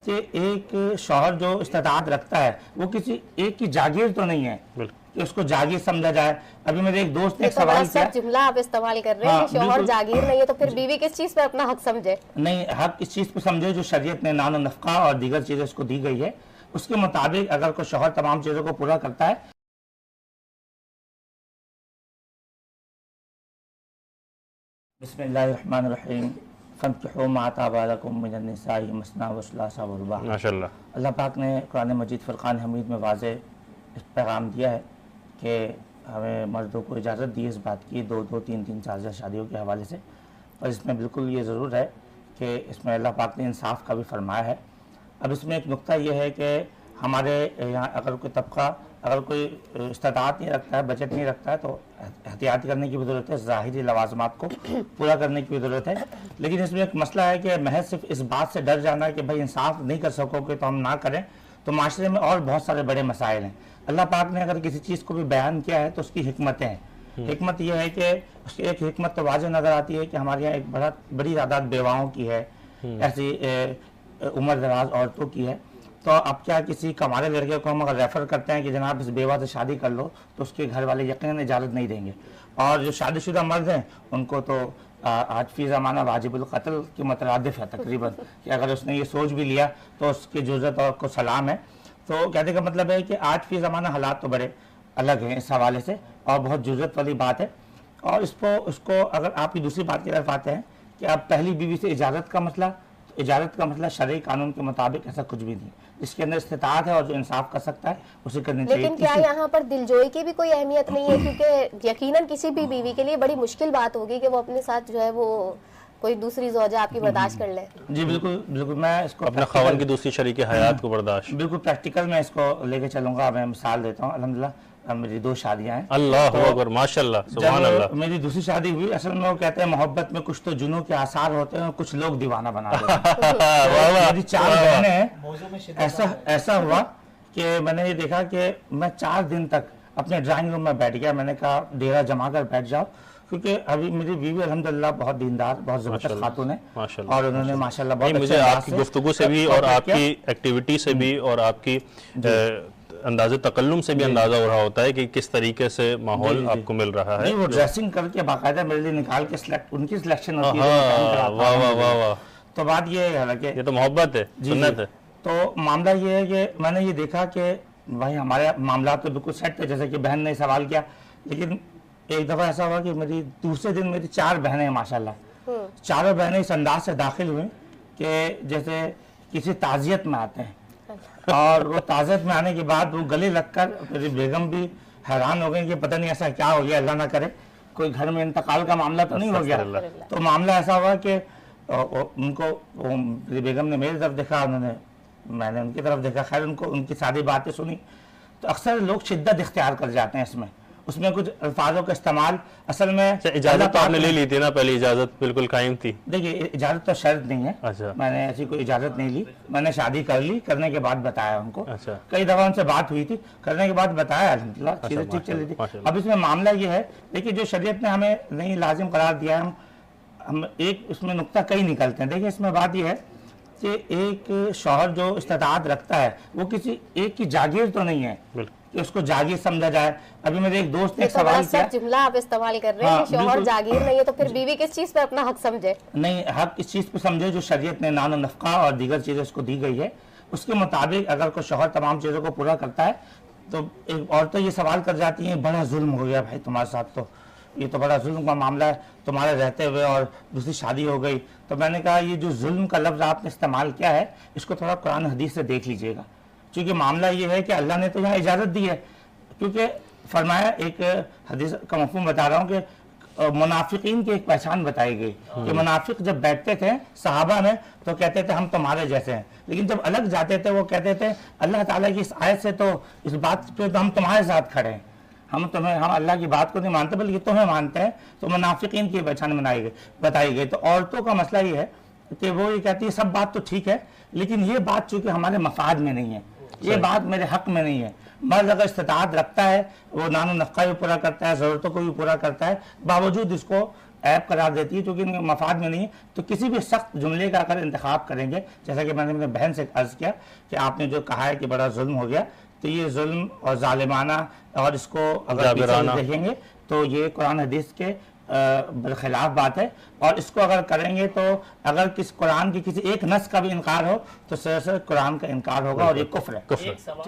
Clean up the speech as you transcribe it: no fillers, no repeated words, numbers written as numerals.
कि एक शौहर जो इस्तेताअत रखता है वो किसी एक की जागीर तो नहीं है कि उसको जागीर समझा जाए। अभी मेरे एक दोस्त ने एक सवाल किया, जुमला आप इस्तेमाल कर रहे हैं कि शौहर जागीर नहीं है तो फिर बीवी किस चीज पे अपना हक समझे? नहीं, हक इस चीज पे समझे जो शरीयत ने नान नफका और दीगर चीजें उसको दी गई है, उसके मुताबिक अगर कोई शौहर तमाम चीजों को पूरा करता है। बिस्मिल्लाहिर्रहमानिर्रहीम। फंकिहू मा ताबा लकुम मिनन निसाई मसना व सुलासा व रुबा। माशाअल्लाह। अल्लाह पाक ने कुरान मजीद फुरकान हमीद में वाज़े पैगाम दिया है कि हमें मर्दों को इजाज़त दी इस बात की दो दो तीन तीन चार चार शादियों के हवाले से, और इसमें बिल्कुल ये ज़रूर है कि इसमें अल्लाह पाक ने इंसाफ का भी फरमाया है। अब इसमें एक नुक्ता ये है कि हमारे यहाँ अगर कोई तबका अगर कोई इस्तेताअत नहीं रखता है, बजट नहीं रखता है, तो एहतियात करने की भी ज़रूरत है, ज़ाहिरी लवाज़मात को पूरा करने की भी ज़रूरत है। लेकिन इसमें एक मसला है कि महज सिर्फ इस बात से डर जाना कि भाई इंसाफ नहीं कर सकोगे तो हम ना करें, तो माशरे में और बहुत सारे बड़े मसाइल हैं। अल्लाह पाक ने अगर किसी चीज़ को भी बयान किया है तो उसकी हिकमतें हैं। हिकमत यह है कि उसकी एक हिकमत तो वाज़ेह नज़र आती है कि हमारे यहाँ एक बड़ी तादाद बेवाओं की है, ऐसी उम्र दराज औरतों की है। तो अब क्या किसी कमारे लड़के को हम अगर रेफ़र करते हैं कि जनाब इस बेवा से शादी कर लो, तो उसके घर वाले यकीनन इजाज़त नहीं देंगे। और जो शादीशुदा मर्द हैं उनको तो आज फी ज़माना वाजिबुल क़त्ल की मतरादिफ है तकरीबन कि अगर उसने ये सोच भी लिया तो उसकी जुर्रत और को सलाम है। तो कहने का मतलब है कि आज फी ज़माना हालात तो बड़े अलग हैं इस हवाले से, और बहुत जुर्रत वाली बात है। और उसको अगर आपकी दूसरी बात की तरफ आते हैं कि अब पहली बीवी से इजाज़त का मसला शरई कानून के मुताबिक ऐसा कुछ भी नहीं, इसके अंदर इस्तेताअत है और जो इंसाफ कर सकता है उसे करनी चाहिए। लेकिन क्या यहाँ पर दिलजोई की भी कोई अहमियत नहीं है? क्योंकि यकीनन किसी भी बीवी के लिए बड़ी मुश्किल बात होगी कि वो अपने साथ जो है वो कोई दूसरी ज़ौजा आपकी बर्दाश्त कर ले। जी बिल्कुल बिल्कुल, मैं इसको अपना ख़ावन की दूसरी शरीक हयात को बर्दाश्त, बिल्कुल प्रैक्टिकल मैं इसको लेके चलूंगा। मैं मिसाल देता हूँ, अल्हम्दुलिल्लाह मेरी 2 शादियां हैं। अल्लाहु अकबर, माशाअल्लाह, सुभान अल्लाह। मेरी दूसरी शादी हुई, असल में वो कहते हैं मोहब्बत में कुछ तो जुनून के आसार होते हैं और कुछ लोग दीवाना बना देते हैं। मेरी 4 बहनें हैं। ऐसा हुआ कि मैंने ये देखा कि मैं 4 दिन तक अपने ड्राइंग रूम में बैठ गया। मैंने कहा डेरा जमा कर बैठ जाओ, क्योंकि अभी मेरी बीवी अल्हम्दुलिल्लाह बहुत दीनदार, बहुत ज़बरदस्त खातून है, और उन्होंने माशाल्लाह बहुत मुझे आपकी गुफ्तगू से भी और आपकी एक्टिविटी से भी और आपकी अंदाज़े तकल्लुम से भी अंदाजा हो रहा होता है कि किस तरीके से माहौल आपको मिल रहा है। वो ड्रेसिंग करके बाकायदा मेरे लिए निकाल के उनकी सिलेक्शन होती है। वाह वाह वाह वाह। तो बात ये है, हालांकि ये तो मोहब्बत है, सुन्नत है। तो मामला ये है कि मैंने ये देखा कि भाई हमारे मामला तो बिल्कुल सेट थे, जैसे कि बहन ने सवाल किया। लेकिन एक दफ़ा ऐसा हुआ कि मेरी दूसरे दिन मेरी 4 बहनें हैं माशाल्लाह। चारों बहनें इस अंदाज से दाखिल हुई कि जैसे किसी ताज़ियत में आते हैं, और वो ताज़ियत में आने के बाद वो गले लगकर मेरी बेगम भी हैरान हो गई कि पता नहीं ऐसा क्या हो गया, अल्लाह ना करे कोई घर में इंतकाल का मामला तो नहीं हो गया। तो मामला ऐसा हुआ कि उनको मेरी बेगम ने मेरी तरफ देखा, मैंने उनकी तरफ देखा। खैर उनको उनकी सारी बातें सुनी। तो अक्सर लोग शिद्दत इख्तियार कर जाते हैं उसमें कुछ अल्फाजों का इस्तेमाल। असल में इजाजत तो आपने ले ली थी ना, पहले इजाजत बिल्कुल कायम थी। देखिए इजाजत तो शर्त नहीं है। अच्छा। मैंने ऐसी कोई इजाजत नहीं ली, मैंने शादी कर ली, करने के बाद बताया उनको। अच्छा। कई दफा उनसे बात हुई थी, करने के बाद बताया, अल्हम्दुलिल्लाह चीजें ठीक चल रही थी। अब इसमें मामला ये है, देखिए जो शरीयत ने हमें नहीं लाजिम करार दिया है, हम एक उसमें नुक्ता कई निकलते हैं। देखिए इसमें बात यह है कि एक शौहर जो इस्तेताअत रखता है वो किसी एक की जागीर तो नहीं है कि उसको जागीर समझा जाए। अभी मेरे एक दोस्त ने एक सवाल किया, जुमला आप इस्तेमाल कर रहे हैं कि शौहर जागीर नहीं है तो फिर बीवी किस चीज पे अपना हक समझे? नहीं, हक इस चीज पे समझे जो शरीयत ने नान नफका और दीगर चीजें उसको दी गई है, उसके मुताबिक अगर कोई शौहर तमाम चीजों को पूरा करता है। तो एक औरतें ये सवाल कर जाती हैं, बड़ा जुल्म हो गया भाई तुम्हारे साथ, तो ये तो बड़ा जुल्म का मामला है, तुम्हारे रहते हुए और दूसरी शादी हो गई। तो मैंने कहा ये जो जुल्म का लफ्ज़ आपने इस्तेमाल किया है इसको थोड़ा कुरान हदीस से देख लीजिएगा, क्योंकि मामला ये है कि अल्लाह ने तो यहाँ इजाज़त दी है। क्योंकि फरमाया, एक हदीस का मफ़हूम बता रहा हूँ कि मुनाफिकीन की एक पहचान बताई गई कि मुनाफिक जब बैठते थे सहाबा में तो कहते थे हम तुम्हारे जैसे हैं, लेकिन जब अलग जाते थे वो कहते थे अल्लाह ताला की इस आयत से तो इस बात पे तो हम तुम्हारे साथ खड़े हैं, हम अल्लाह की बात को नहीं मानते बल्कि तुम्हें मानते हैं। तो मुनाफिकीन की पहचान बताई गई। तो औरतों का मसला ये है कि वो ये कहती है सब बात तो ठीक है, लेकिन ये बात चूंकि हमारे मफाद में नहीं है, ये बात मेरे हक में नहीं है। मर्द अगर इस्तेताअत रखता है, वो नानो नफ़्का भी पूरा करता है, ज़रूरतों को भी पूरा करता है, बावजूद इसको ऐप करार देती है जो कि इनके मफाद में नहीं है। तो किसी भी सख्त जुमले का अगर इंतखाब करेंगे, जैसा कि मैंने अपने बहन से अर्ज किया कि आपने जो कहा है कि बड़ा जुल्म हो गया, तो ये जुल्म और जालिमाना और इसको अगर पीछे से देखेंगे तो ये कुरान हदीस के खिलाफ बात है। और इसको अगर करेंगे तो अगर किस कुरान की किसी एक नस का भी इनकार हो तो सरासर कुरान का इनकार होगा और ये कुफ्र है।